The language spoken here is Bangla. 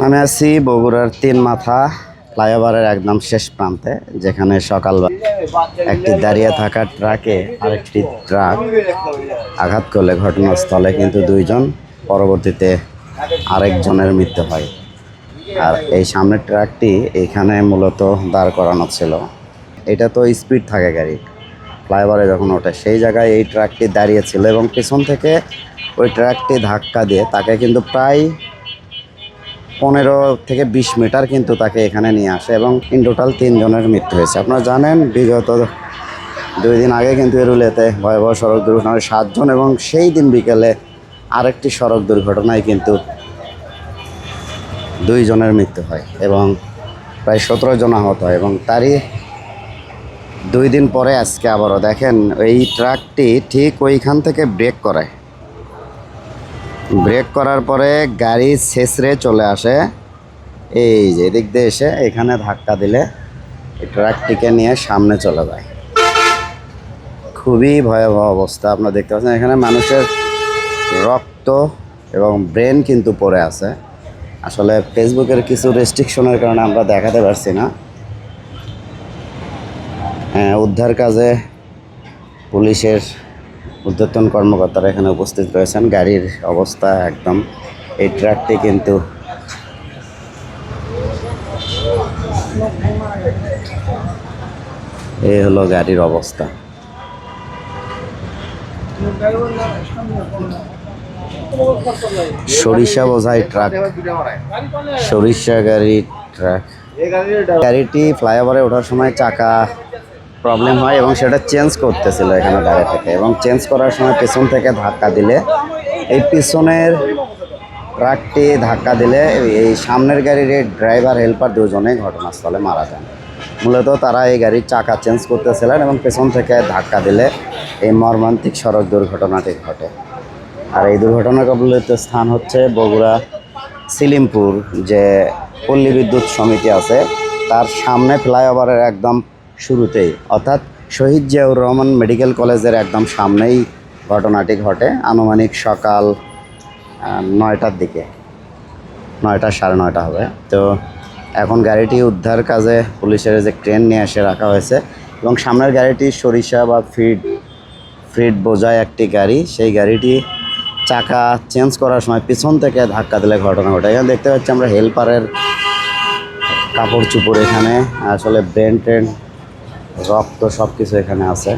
আমি আছি বগুড়ার তিন মাথা ফ্লাইওভারের একদম শেষ প্রান্তে, যেখানে সকালবেলা একটি দাঁড়িয়ে থাকা ট্রাকে আরেকটি ট্রাক আঘাত করলে ঘটনাস্থলে কিন্তু দুইজন, পরবর্তীতে আরেকজনের মৃত্যু হয়। আর এই সামনের ট্রাকটি এখানে মূলত দাঁড় করানো ছিল। এটা তো স্পিড থাকে গাড়ি ফ্লাইওভারে যখন ওঠে, সেই জায়গায় এই ট্রাকটি দাঁড়িয়েছিল এবং পেছন থেকে ওই ট্রাকটি ধাক্কা দিয়ে তাকে কিন্তু প্রায় 15 থেকে 20 মিটার কিন্তু তাকে এখানে নিয়ে আসে এবং ইন টোটাল 3 জনের মৃত্যু হয়েছে। আপনারা জানেন বিগত 2 দিন আগে কিন্তু এরুলেতে ভয়াবহ সড়ক দুর্ঘটনায় 7 জন এবং সেই দিন বিকেলে আরেকটি সড়ক দুর্ঘটনায় কিন্তু 2 জনের মৃত্যু হয় এবং প্রায় 17 জন আহত হয়। এবং তারই 2 দিন পরে আজকে আবারও দেখেন এই ট্রাকটি ঠিক ওইখান থেকে ব্রেক করার পরে গাড়ি ছেঁচড়ে চলে আসে, এই যে এদিক দিয়ে এসে এখানে ধাক্কা দিলে এই ট্রাকটিকে নিয়ে সামনে চলে যায়। খুবই ভয়াবহ অবস্থা আপনারা দেখতে পাচ্ছেন। এখানে মানুষের রক্ত এবং ব্রেন কিন্তু পড়ে আছে। আসলে ফেসবুকের কিছু রেস্ট্রিকশনের কারণে আমরা দেখাতে পারছি না। উদ্ধার কাজে পুলিশের ঊর্ধ্বতন কর্মকর্তারা এখানে উপস্থিত রয়েছেন। গাড়ির অবস্থা একদম, এই ট্রাকটি কিন্তু এই হলো গাড়ির অবস্থা। সরিষা বোঝাই ট্রাক, সরিষা গাড়ি ট্রাক। গাড়িটি ফ্লাইওভারে ওঠার সময় চাকা প্রবলেম হয় এবং সেটা চেঞ্জ করতেছিল এখানে দাঁড়িয়ে থেকে, এবং চেঞ্জ করার সময় পেছন থেকে ধাক্কা দিলে এই পিছনের ট্রাকটি ধাক্কা দিলে এই সামনের গাড়ির ড্রাইভার হেল্পার দুজনেই ঘটনাস্থলে মারা যান। মূলত তারা এই গাড়ির চাকা চেঞ্জ করতেছিলেন এবং পেছন থেকে ধাক্কা দিলে এই মর্মান্তিক সড়ক দুর্ঘটনাটি ঘটে। আর এই দুর্ঘটনা কবলিত স্থান হচ্ছে বগুড়া সিলিমপুর, যে পল্লী বিদ্যুৎ সমিতি আছে তার সামনে ফ্লাইওভারের একদম শুরুতেই, অর্থাৎ শহীদ জিয়াউর রহমান মেডিকেল কলেজের একদম সামনেই ঘটনাটি ঘটে। আনুমানিক সকাল 9টার দিকে, 9টা সাড়ে 9টা হবে। তো এখন গাড়িটি উদ্ধার কাজে পুলিশের যে ক্রেন নিয়ে এসে রাখা হয়েছে এবং সামনের গাড়িটি সরিষা বা ফিড বোঝায় একটি গাড়ি, সেই গাড়িটি চাকা চেঞ্জ করার সময় পিছন থেকে ধাক্কা দিলে ঘটনা ঘটে। এখানে দেখতে পাচ্ছি আমরা হেল্পারের কাপড় চোপড়, এখানে আসলে ব্রেন ট্রেন রক্ত সব কিছু এখানে আছে।